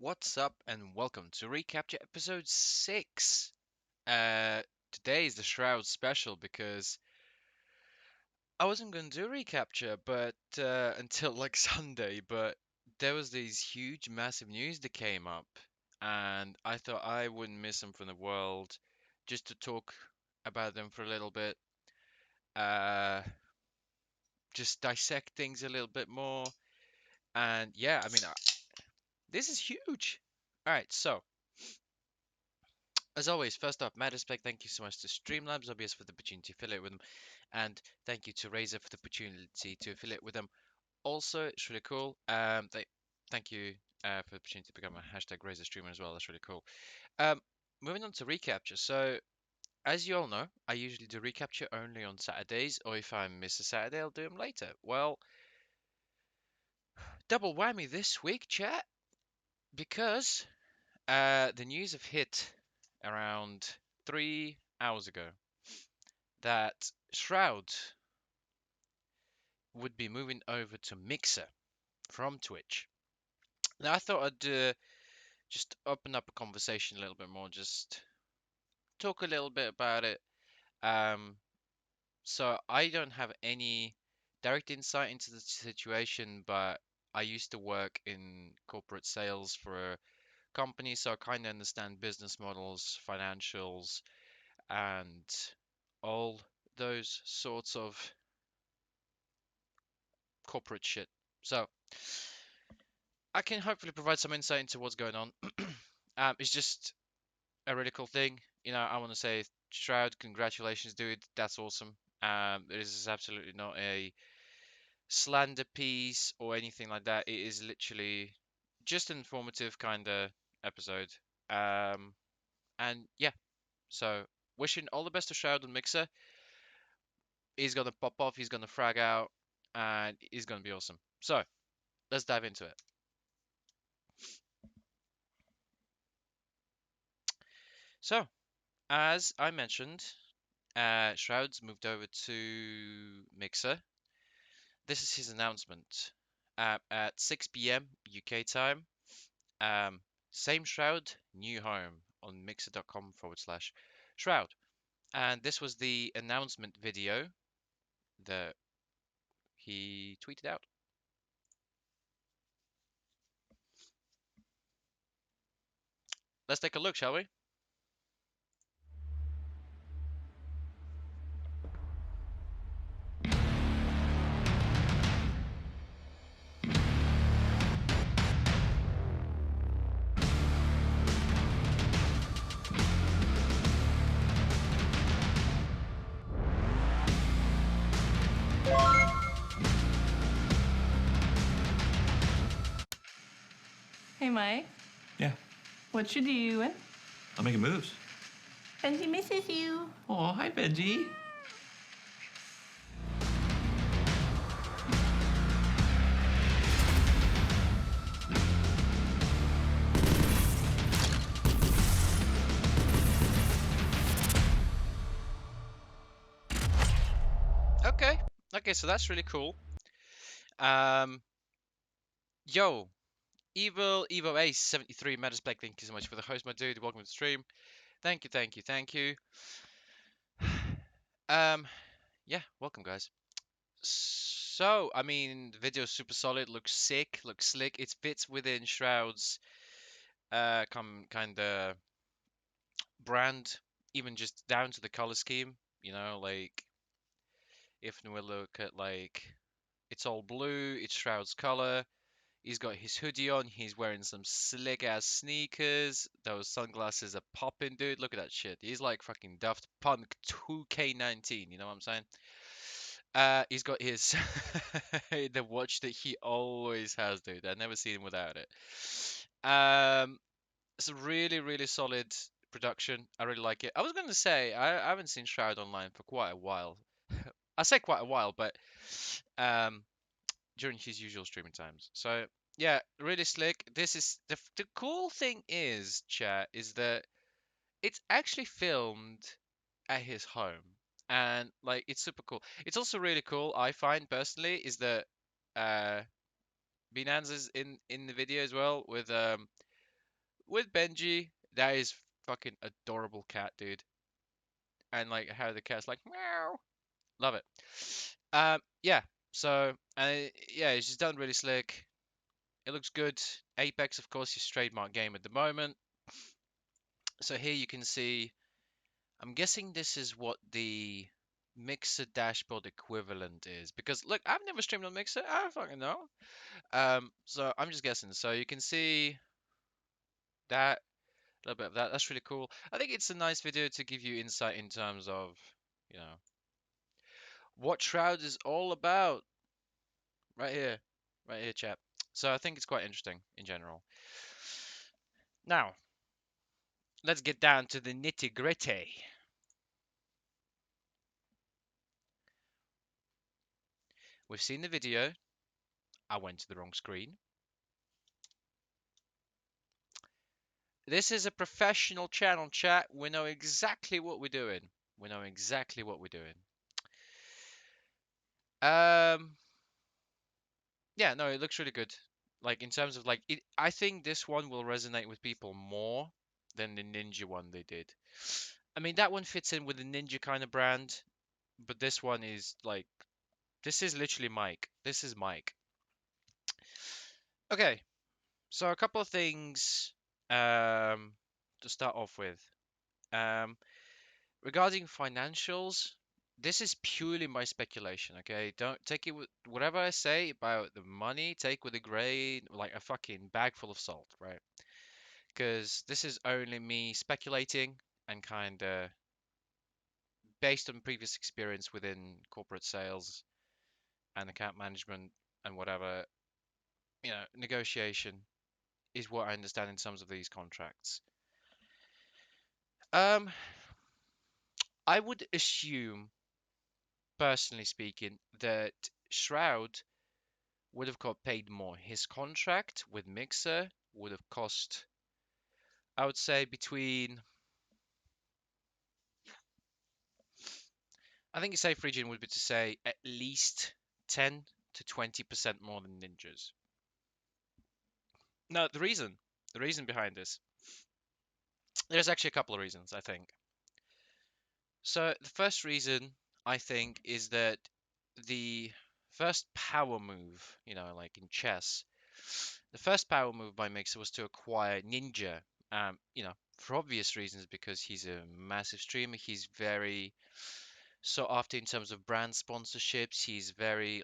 What's up, and welcome to Recapture episode 6. Today is the Shroud Special because I wasn't going to do Recapture but until like Sunday, but there was these huge, massive news that came up, and I thought I wouldn't miss them from the world just to talk about them for a little bit, uh, just dissect things a little bit more, and yeah, this is huge. All right, so. As always, first off, mad respect, thank you so much to Streamlabs, obvious, for the opportunity to affiliate with them, and thank you to Razer for the opportunity to affiliate with them. Also, it's really cool. Thank you for the opportunity to become a hashtag Razer streamer as well. That's really cool. Um, Moving on to Recapture. So, as you all know, I usually do Recapture only on Saturdays, or if I miss a Saturday, I'll do them later. Well, double whammy this week, chat, because the news have hit around 3 hours ago that Shroud would be moving over to Mixer from Twitch. Now, I thought I'd just open up a conversation a little bit more, just talk a little bit about it. Um, so I don't have any direct insight into the situation, but I used to work in corporate sales for a company, so I kind of understand business models, financials, and all those sorts of corporate shit. So I can hopefully provide some insight into what's going on. It's just a really cool thing. I want to say, Shroud, congratulations, dude. That's awesome. This is absolutely not a slander piece or anything like that. It is literally just an informative kind of episode. Um, and yeah, so wishing all the best to Shroud and Mixer. He's gonna pop off. He's gonna frag out, and he's gonna be awesome. So let's dive into it. So, as I mentioned, Shroud's moved over to Mixer. This is his announcement at 6 p.m. UK time. Um, Same Shroud, new home on mixer.com/Shroud. And this was the announcement video that he tweeted out. Let's take a look, shall we? Hey, Mike. Yeah, What you doing? I'm making moves. Benji misses you. Oh, hi, Benji. Okay. Okay, so that's really cool. Um, Yo, Evil Evo Ace 73 Metaspec, thank you so much for the host, my dude. Welcome to the stream. Thank you, thank you, thank you. Um, yeah, welcome, guys. So, the video is super solid, looks sick, looks slick. It fits within Shroud's kind of brand, even just down to the color scheme. Like if we look at like it's all blue, it's Shroud's color. He's got his hoodie on. He's wearing some slick ass sneakers. Those sunglasses are popping, dude. Look at that shit. He's like fucking Daft Punk 2K19. You know what I'm saying? He's got his the watch that he always has, dude. I've never seen him without it. It's a really, really solid production. I really like it. I was gonna say I haven't seen Shroud online for quite a while. I say quite a while, but um, during his usual streaming times. So yeah, really slick. This is the cool thing is, chat, is that it's actually filmed at his home, and like it's super cool. It's also really cool, I find personally, is that uh Binance is in the video as well with with Benji. That is fucking adorable cat, dude. And like how the cat's like meow. Love it. Yeah. So, yeah, it's just done really slick. It looks good. Apex, of course, is trademark game at the moment. So here you can see. I'm guessing this is what the Mixer dashboard equivalent is because look, I've never streamed on Mixer. I don't fucking know. So I'm just guessing. So you can see that a little bit of that. That's really cool. I think it's a nice video to give you insight in terms of, you know, what Shroud is all about. Right here, chap. So I think it's quite interesting in general. Now, let's get down to the nitty gritty. We've seen the video. I went to the wrong screen. This is a professional channel, chat. We know exactly what we're doing. We know exactly what we're doing. Um, yeah, no, it looks really good. Like in terms of like, I think this one will resonate with people more than the Ninja one they did. I mean, that one fits in with the Ninja kind of brand, but this one is like, this is literally Mike. This is Mike. Okay, so a couple of things to start off with. Um, Regarding financials, this is purely my speculation, okay? Don't take it with whatever I say about the money, take with a grain, like a fucking bag full of salt, right? Because this is only me speculating and kind of based on previous experience within corporate sales and account management and whatever, negotiation is what I understand in terms of these contracts. Um, I would assume, personally speaking, that Shroud would have got paid more. His contract with Mixer would have cost, I would say, I think a safe region would be to say at least 10 to 20% more than Ninjas. Now, the reason behind this, there's actually a couple of reasons, I think. So, the first reason, I think, is that the first power move, like in chess, the first power move by Mixer was to acquire Ninja. For obvious reasons, because he's a massive streamer. He's very sought after in terms of brand sponsorships. He's very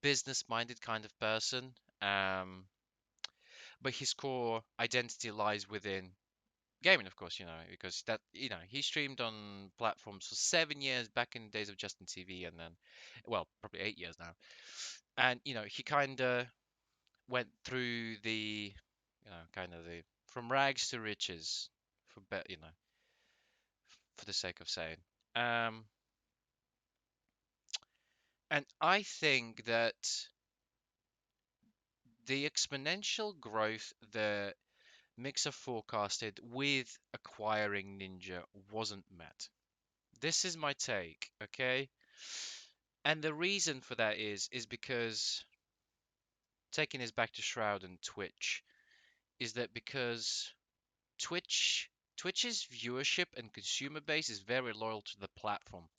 business-minded kind of person. But his core identity lies within gaming, of course, because he streamed on platforms for 7 years back in the days of Justin TV, and then, well, probably 8 years now. And he kind of went through the, kind of the from rags to riches, for the sake of saying. Um, and I think that the exponential growth that Mixer forecasted with acquiring Ninja wasn't met. This is my take, okay? And the reason for that is because taking us back to Shroud and Twitch, is that because Twitch's viewership and consumer base is very loyal to the platform.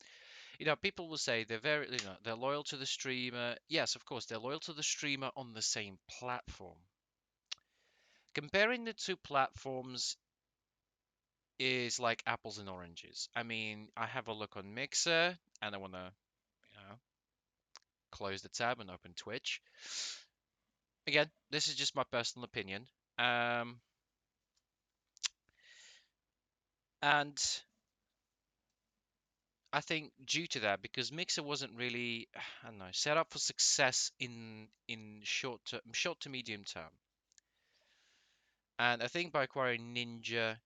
People will say they're loyal to the streamer. Yes, of course, they're loyal to the streamer on the same platform. Comparing the two platforms is like apples and oranges. I mean, I have a look on Mixer and I want to, close the tab and open Twitch. Again, this is just my personal opinion. And I think due to that, because Mixer wasn't really, I don't know, set up for success in short to medium term. And I think by acquiring Ninja,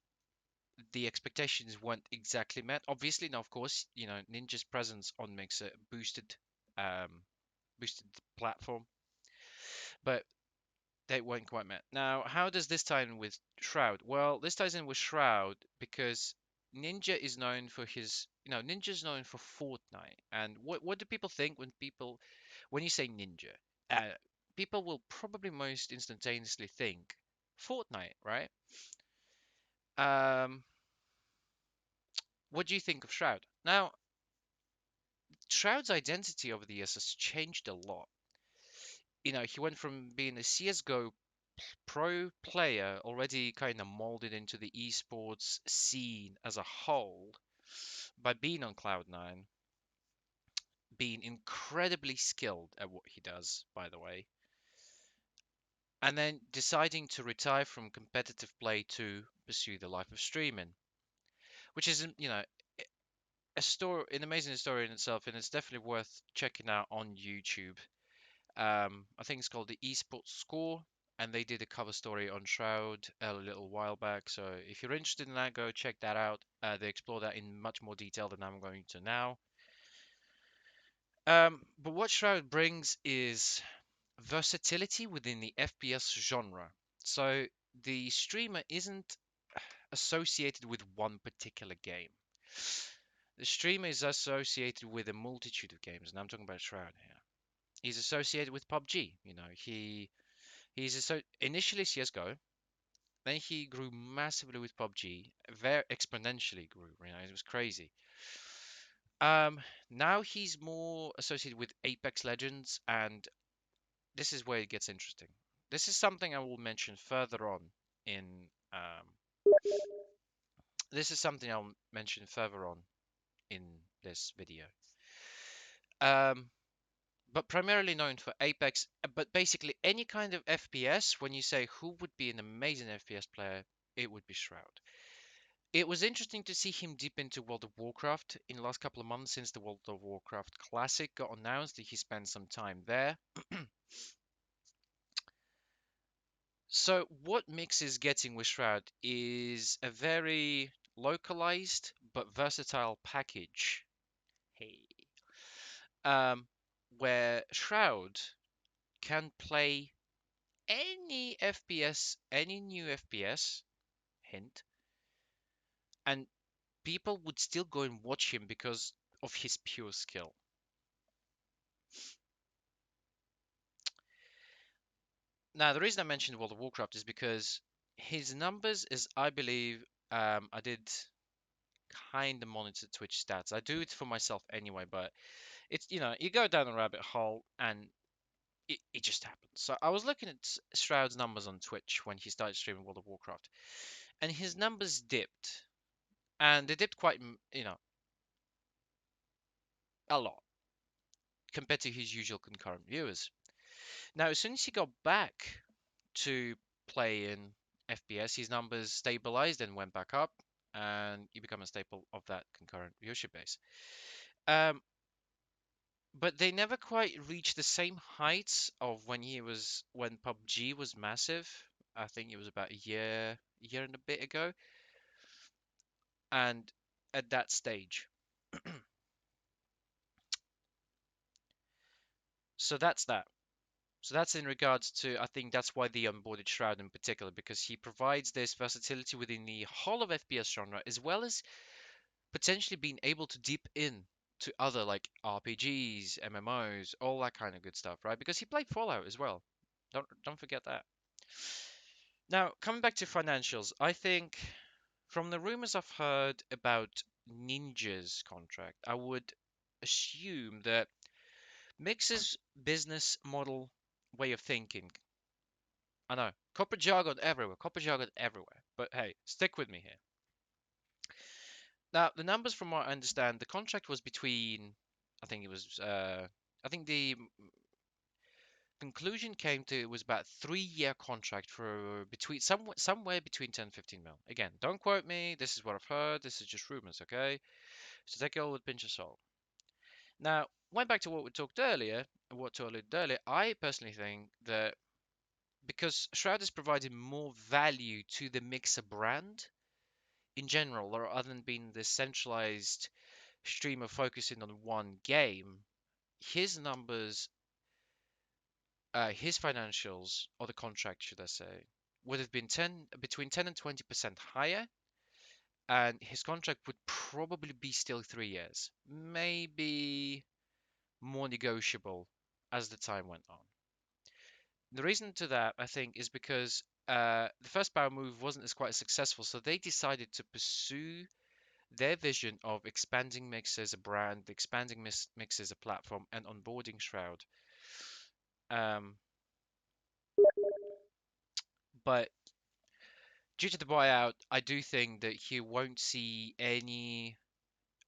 the expectations weren't exactly met. Obviously, now of course, Ninja's presence on Mixer um, boosted the platform, but they weren't quite met. Now, how does this tie in with Shroud? Well, this ties in with Shroud because Ninja is known for Ninja's known for Fortnite. And what do people think when you say Ninja? Uh, People will probably most instantaneously think Fortnite, right? Um, what do you think of Shroud? Now, Shroud's identity over the years has changed a lot. He went from being a CS:GO pro player, already kind of molded into the esports scene as a whole by being on Cloud9, being incredibly skilled at what he does, by the way, and then deciding to retire from competitive play to pursue the life of streaming, which is, an amazing story in itself, and it's definitely worth checking out on YouTube. I think it's called the Esports Score, and they did a cover story on Shroud a little while back. So if you're interested in that, go check that out. They explore that in much more detail than I'm going to now. But what Shroud brings is versatility within the FPS genre. So the streamer isn't associated with one particular game. The streamer is associated with a multitude of games, and I'm talking about Shroud here. He's associated with PUBG. Initially CS:GO, then he grew massively with PUBG, very exponentially grew. It was crazy. Um, Now he's more associated with Apex Legends, and this is where it gets interesting. This is something I will mention further on in. This is something I'll mention further on in this video. Um, but primarily known for Apex, but basically any kind of FPS, when you say who would be an amazing FPS player, it would be Shroud. It was interesting to see him deep into World of Warcraft in the last couple of months since the World of Warcraft Classic got announced. He spent some time there. So what Mix is getting with Shroud is a very localized but versatile package. Hey. Um, where Shroud can play any FPS, any new FPS, hint, and people would still go and watch him because of his pure skill. Now, the reason I mentioned World of Warcraft is because his numbers is, I believe, I did kind of monitor Twitch stats. I do it for myself anyway, but it's, you go down a rabbit hole and it just happens. So I was looking at Shroud's numbers on Twitch when he started streaming World of Warcraft, and his numbers dipped, and they dipped quite, a lot compared to his usual concurrent viewers. Now, as soon as he got back to playing FPS, his numbers stabilized and went back up, and he became a staple of that concurrent viewership base. Um, but they never quite reached the same heights of when PUBG was massive. I think it was about a year and a bit ago, and at that stage. So that's that. So that's in regards to, I think that's why they onboarded Shroud in particular, because he provides this versatility within the whole of FPS genre, as well as potentially being able to deep in to other like RPGs, MMOs, all that kind of good stuff, right? Because he played Fallout as well. Don't forget that. Now, coming back to financials, I think from the rumors I've heard about Ninja's contract, I would assume that Mix's business model way of thinking. I know, corporate jargon everywhere. But hey, stick with me here. Now, the numbers from what I understand, the contract was between, I think it was, I think the conclusion came to it was about 3 year contract for between somewhere between 10 and 15 mil. Again, don't quote me. This is what I've heard. This is just rumors, okay? So take it all with a pinch of salt. Now, went back to what we talked earlier, what to alluded earlier. I personally think that because Shroud is providing more value to the Mixer brand in general, or other than being the centralized streamer focusing on one game, his numbers, his financials, or the contract, should I say, would have been between 10 and 20% higher, and his contract would probably be still 3 years, maybe more negotiable as the time went on. The reason to that, I think, is because the first power move wasn't as quite successful, so they decided to pursue their vision of expanding Mix as a brand, expanding Mix as a platform, and onboarding Shroud. Um, but due to the buyout, I do think that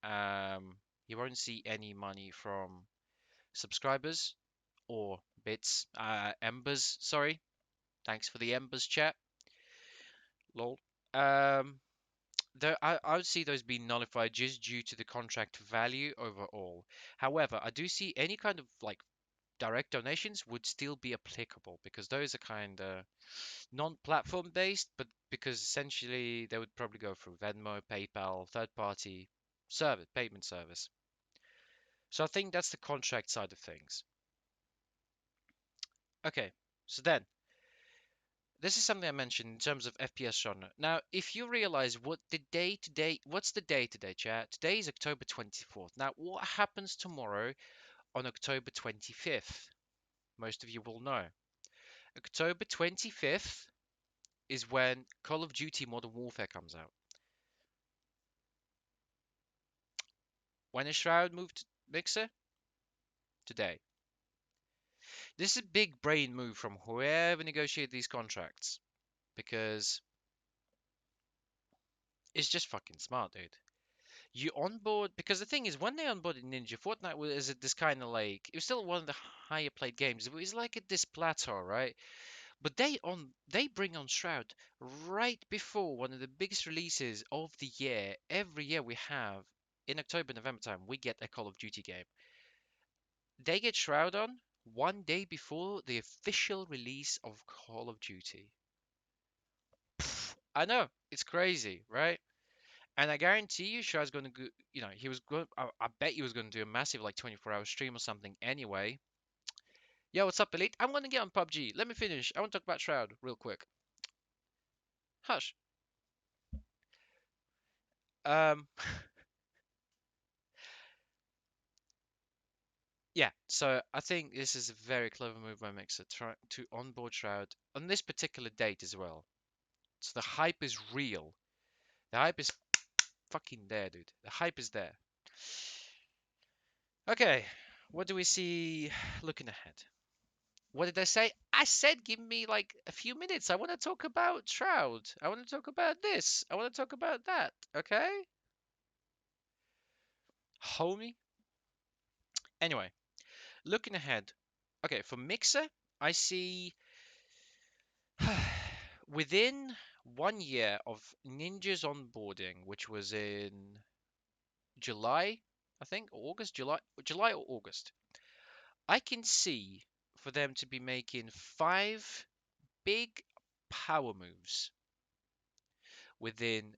um, he won't see any money from subscribers or bits, embers. Sorry, thanks for the embers chat. Lol. Um, I would see those being nullified just due to the contract value overall. However, I do see any kind of like direct donations would still be applicable because those are kind of non-platform based, but because essentially they would probably go through Venmo, PayPal, third-party service, payment service. So I think that's the contract side of things. Okay, so then this is something I mentioned in terms of FPS genre. Now, if you realize what's the day today, chat? Today is October 24th. Now, what happens tomorrow on October 25th? Most of you will know. October 25th is when Call of Duty Modern Warfare comes out. When is Shroud moved to Mixer? Today. This is a big brain move from whoever negotiated these contracts because it's just fucking smart, dude. You onboard because the thing is when they onboarded Ninja, Fortnite was at this kind of like it was still one of the higher played games. It was like at this plateau, right? But they bring on Shroud right before one of the biggest releases of the year. Every year we have in October, November time, we get a Call of Duty game. They get Shroud on one day before the official release of Call of Duty. I know, it's crazy, right? And I guarantee you, Shroud's going to go, he was going, I bet he was going to do a massive like 24-hour stream or something anyway. Yo, what's up, Elite? I'm going to get on PUBG. Let me finish. I want to talk about Shroud real quick. Hush. Um, yeah, so I think this is a very clever move by Mixer try to onboard Shroud on this particular date as well. So the hype is real. The hype is fucking there, dude. The hype is there. Okay, what do we see looking ahead? What did I say? I said give me like a few minutes. I want to talk about Shroud. I want to talk about this. I want to talk about that. Okay? Homie. Anyway, looking ahead. Okay, for Mixer, I see within 1 year of Ninja's onboarding, which was in July, I think, or August, July or August, I can see for them to be making 5 big power moves within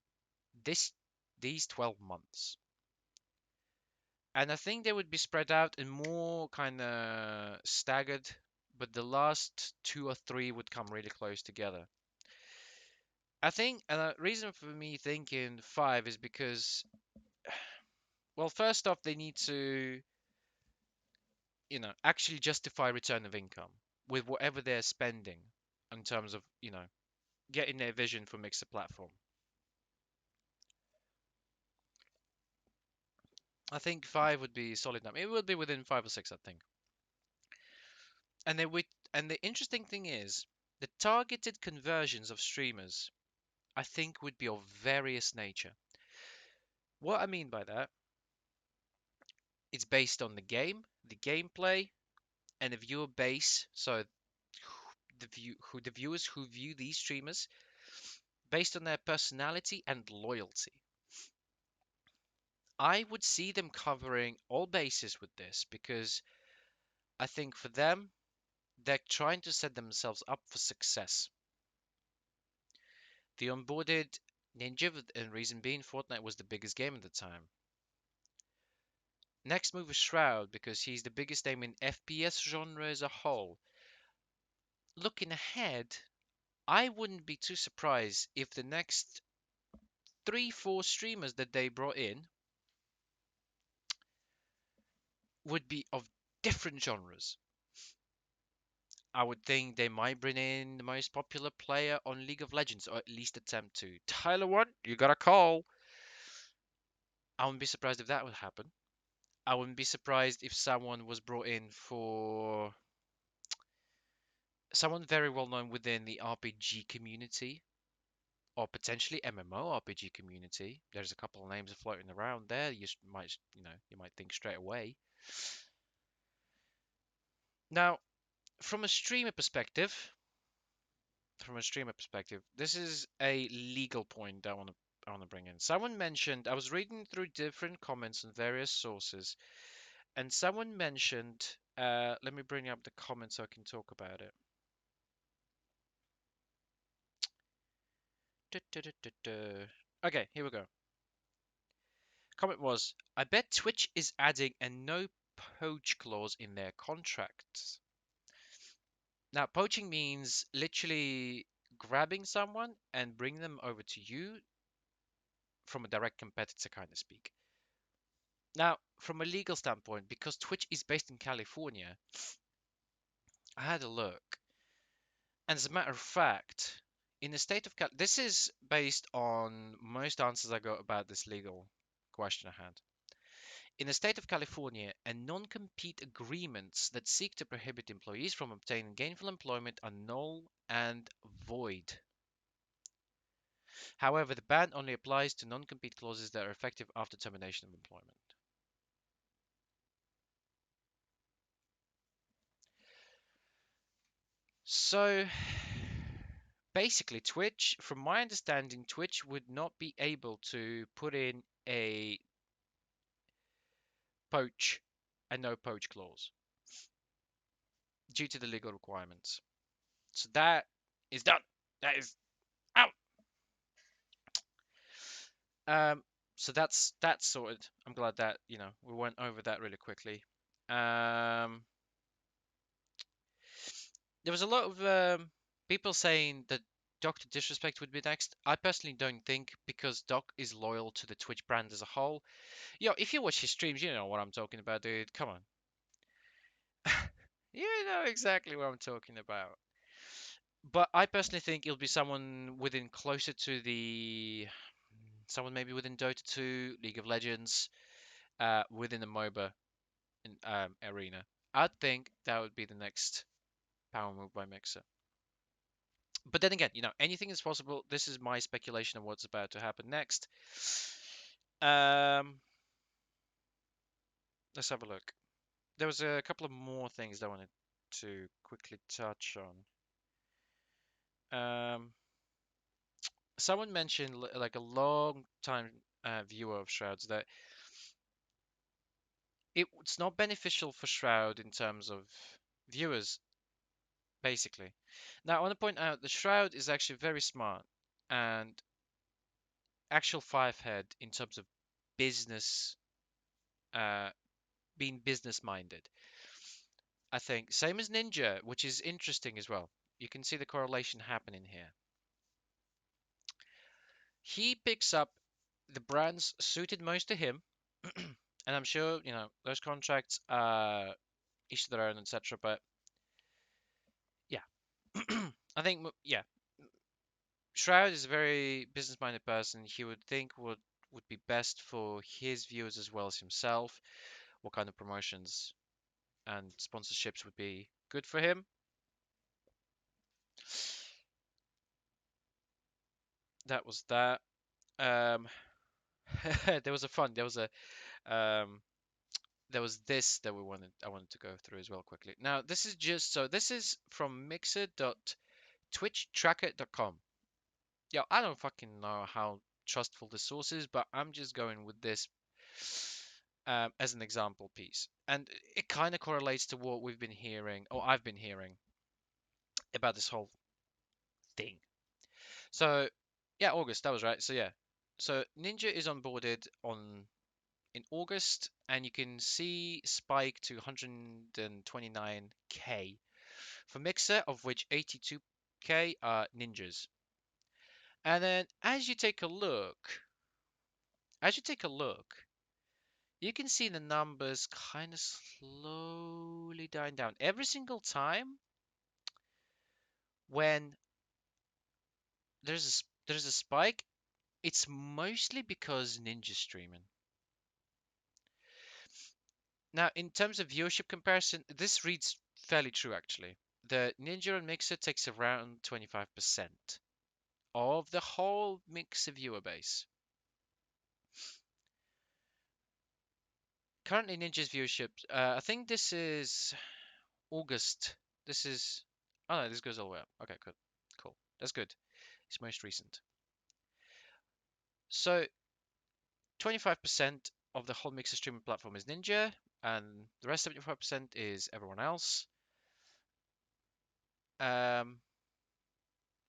this these 12 months. And I think they would be spread out and more kind of staggered, but the last 2 or 3 would come really close together. I think, and the reason for me thinking 5 is because, well, first off, they need to, actually justify return of income with whatever they're spending in terms of, getting their vision for Mixer platform. I think 5 would be solid number. It would be within 5 or 6, I think. And they would, and the interesting thing is, the targeted conversions of streamers, I think, would be of various nature. What I mean by that, it's based on the game, the gameplay, and the viewer base. So the viewers who view these streamers based on their personality and loyalty. I would see them covering all bases with this because I think for them, they're trying to set themselves up for success. The onboarded Ninja, and reason being, Fortnite was the biggest game at the time. Next move is Shroud because he's the biggest name in FPS genre as a whole. Looking ahead, I wouldn't be too surprised if the next 3, 4 streamers that they brought in would be of different genres. I would think they might bring in the most popular player on League of Legends, or at least attempt to. Tyler One, you got a call. I wouldn't be surprised if that would happen. I wouldn't be surprised if someone was brought in for someone very well known within the RPG community, or potentially MMO RPG community. There's a couple of names floating around there. Might, you might think straight away. Now, from a streamer perspective, this is a legal point that I want to bring in. Someone mentioned I was reading through different comments on various sources, and someone mentioned. Let me bring up the comments so I can talk about it. Okay, here we go. Comment was, I bet Twitch is adding a no poach clause in their contracts. Now, poaching means literally grabbing someone and bringing them over to you from a direct competitor, kind of speak. Now, from a legal standpoint, because Twitch is based in California, I had a look. And as a matter of fact, in the state of this is based on most answers I got about this legal question I had. In the state of California, and non-compete agreements that seek to prohibit employees from obtaining gainful employment are null and void. However, the ban only applies to non-compete clauses that are effective after termination of employment. So, basically, Twitch, from my understanding, Twitch would not be able to put in a no poach clause due to the legal requirements. So that is done. That is out. Um, so that's sorted. I'm glad that we went over that really quickly. There was a lot of people saying that Doctor Disrespect would be next. I personally don't think, because Doc is loyal to the Twitch brand as a whole. Yo, if you watch his streams, you know what I'm talking about, dude. Come on. You know exactly what I'm talking about. But I personally think it'll be someone within closer to someone maybe within Dota 2, League of Legends, within the MOBA arena. I'd think that would be the next power move by Mixer. But then again, anything is possible. This is my speculation of what's about to happen next. Um, let's have a look. There was a couple of more things that I wanted to quickly touch on. Someone mentioned, like a long time viewer of Shrouds, that it's not beneficial for Shroud in terms of viewers, basically. Now, I want to point out the Shroud is actually very smart and actual five head in terms of business, uh, being business minded. I think same as Ninja, which is interesting as well. You can see the correlation happening here. He picks up the brands suited most to him, and I'm sure those contracts are each to their own, etc. But yeah, I think yeah, Shroud is a very business-minded person. He would think would be best for his viewers as well as himself. What kind of promotions and sponsorships would be good for him? That was that. Um, there was a fun. Um, there was this that I wanted to go through as well quickly. Now this is this is from mixer.twitchtracker.com. Yeah, I don't fucking know how trustful the source is, but I'm just going with this as an example piece. And it kind of correlates to what we've been hearing, or I've been hearing, about this whole thing. So, yeah, August, that was right. So, yeah. So, Ninja is onboarded in August, and you can see spike to 129k for Mixer, of which 82k are ninjas. And then as you take a look, you can see the numbers kind of slowly dying down every single time. when there's a spike, it's mostly because Ninja's streaming. Now, in terms of viewership comparison, this reads fairly true actually. The Ninja and Mixer takes around 25% of the whole Mixer viewer base. Currently, Ninja's viewership, I think this is August. This is, oh no, this goes all the way up. Okay, good, cool, that's good. It's most recent. So 25% of the whole Mixer streaming platform is Ninja, and the rest 75% is everyone else. Um,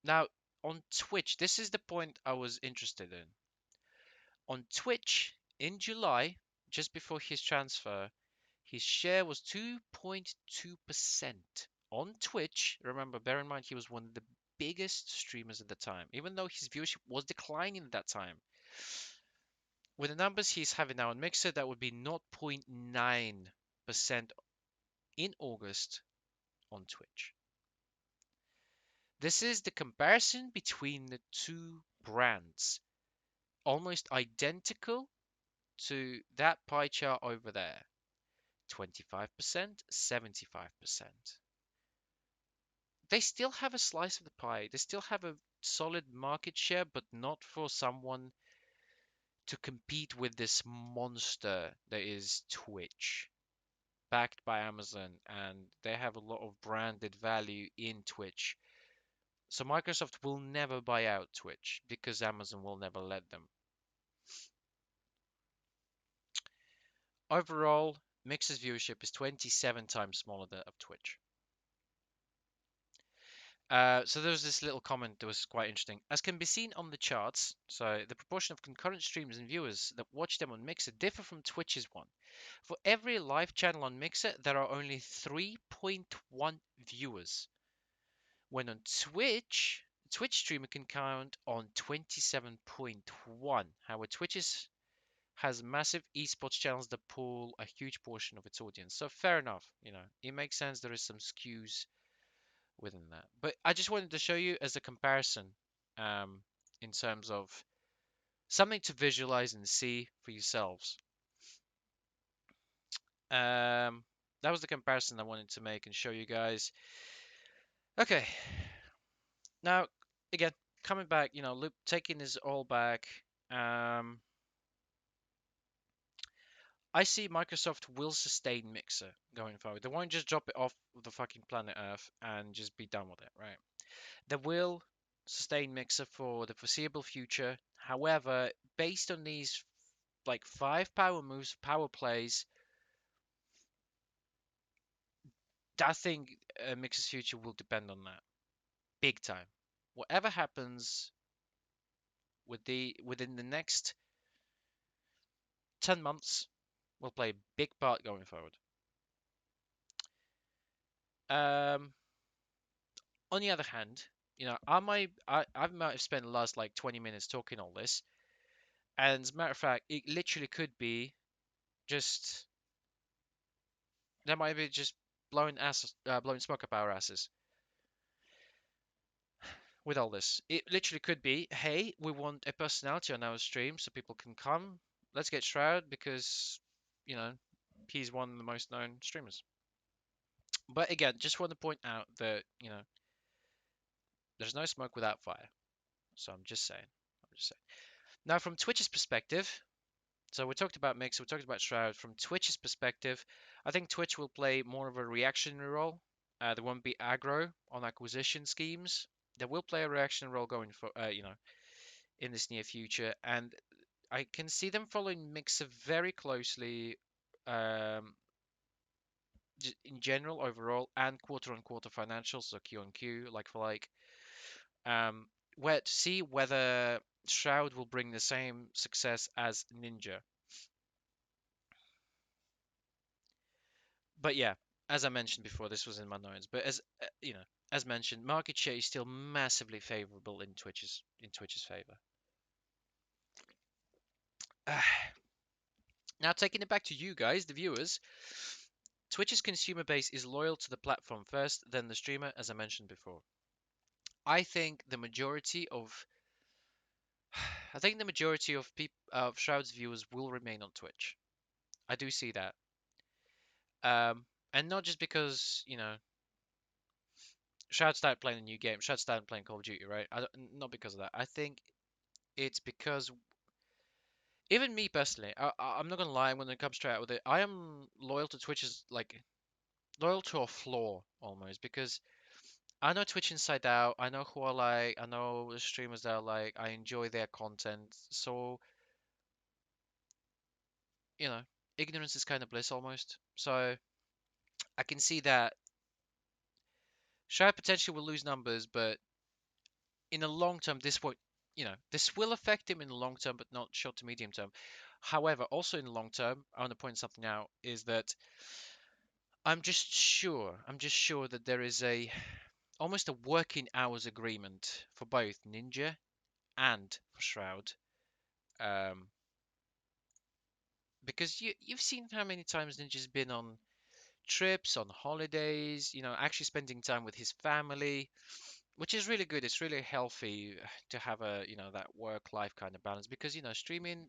Now on Twitch, this is the point I was interested in. On Twitch in July, just before his transfer, his share was 2.2% on Twitch. Remember, bear in mind he was one of the biggest streamers at the time, even though his viewership was declining at that time. With the numbers he's having now on Mixer, that would be 0.9% in August on Twitch. This is the comparison between the two brands, almost identical to that pie chart over there. 25%, 75%. They still have a slice of the pie. They still have a solid market share, but not for someone to compete with this monster that is Twitch, backed by Amazon, and they have a lot of branded value in Twitch. So Microsoft will never buy out Twitch because Amazon will never let them. Overall, Mix's viewership is 27 times smaller than of Twitch. So there was this little comment that was quite interesting. As can be seen on the charts, so the proportion of concurrent streamers and viewers that watch them on Mixer differ from Twitch's one. For every live channel on Mixer, there are only 3.1 viewers. When on Twitch, a Twitch streamer can count on 27.1. However, has massive esports channels that pull a huge portion of its audience. So fair enough, it makes sense. There is some skews within that. But I just wanted to show you as a comparison, in terms of something to visualize and see for yourselves. That was the comparison I wanted to make and show you guys. Okay, now again, coming back, loop taking this all back. I see Microsoft will sustain Mixer going forward. They won't just drop it off the fucking planet Earth and just be done with it, right? They will sustain Mixer for the foreseeable future. However, based on these like 5 power moves, power plays, I think Mixer's future will depend on that big time. Whatever happens within the next 10 months will play a big part going forward. On the other hand, I might have spent the last like 20 minutes talking all this, and as a matter of fact, it literally could be just that might be just blowing smoke up our asses with all this. It literally could be, hey, we want a personality on our stream so people can come. Let's get Shroud because, you know, he's one of the most known streamers. But again, just want to point out that, there's no smoke without fire. So I'm just saying. Now, from Twitch's perspective, so we talked about Mix, we talked about Shroud. From Twitch's perspective, I think Twitch will play more of a reactionary role. There won't be aggro on acquisition schemes. They will play a reaction role going for, in this near future, and I can see them following Mixer very closely, um, in general, overall, and quarter-on-quarter financials, so Q on Q, like for like. Where to see whether Shroud will bring the same success as Ninja. But yeah, as I mentioned before, this was in my notes. But as mentioned, market share is still massively favorable in Twitch's favor. Now taking it back to you guys, the viewers, Twitch's consumer base is loyal to the platform first, then the streamer, as I mentioned before. I think the majority of I think the majority of people of Shroud's viewers will remain on Twitch. I do see that. And not just because, Shroud started playing a new game. Shroud started playing Call of Duty, right? Not because of that. I think it's because even me personally, I'm not gonna lie when it comes straight out with it. I am loyal to Twitch as like loyal to a flaw almost because I know Twitch inside out. I know who I like. I know the streamers that I like. I enjoy their content. So, you know, ignorance is kind of bliss almost. So I can see that Shroud potentially will lose numbers, but in the long term, this will affect him in the long term, but not short to medium term. However, also in the long term, I want to point something out is that I'm just sure that there is a almost a working hours agreement for both Ninja and for Shroud. Um, because you've seen how many times Ninja's been on trips, on holidays, actually spending time with his family, which is really good. It's really healthy to have that work-life kind of balance because, streaming,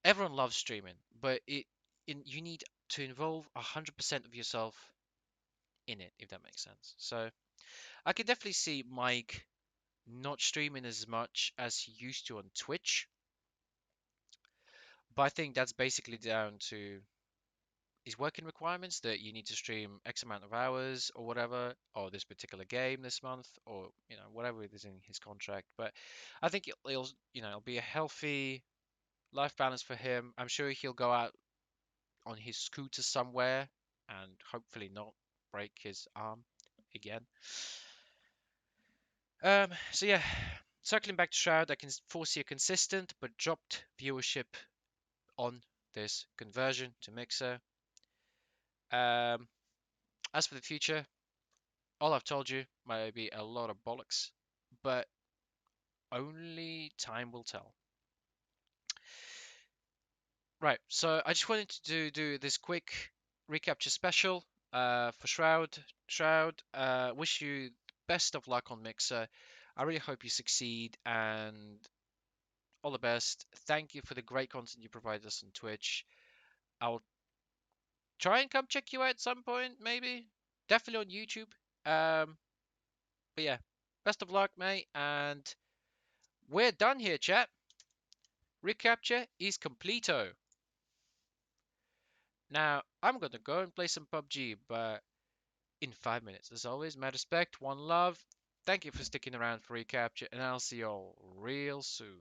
everyone loves streaming, but you need to involve 100% of yourself in it, if that makes sense. So I can definitely see Mike not streaming as much as he used to on Twitch, but I think that's basically down to his working requirements that you need to stream X amount of hours or whatever, or this particular game this month, or whatever it is in his contract. But I think it'll be a healthy life balance for him. I'm sure he'll go out on his scooter somewhere and hopefully not break his arm again. So yeah, circling back to Shroud, I can foresee a consistent but dropped viewership on this conversion to Mixer. Um, as for the future, all I've told you might be a lot of bollocks, but only time will tell. Right, so I just wanted to do this quick recapture special for Shroud. Shroud, wish you best of luck on Mixer. I really hope you succeed and all the best. Thank you for the great content you provide us on Twitch. I'll try and come check you out at some point, maybe. Definitely on YouTube. Um, but yeah, best of luck, mate, and we're done here, chat. Recapture is completo. Now, I'm gonna go and play some PUBG, but in 5 minutes. As always, mad respect, one love. Thank you for sticking around for Recapture, and I'll see y'all real soon.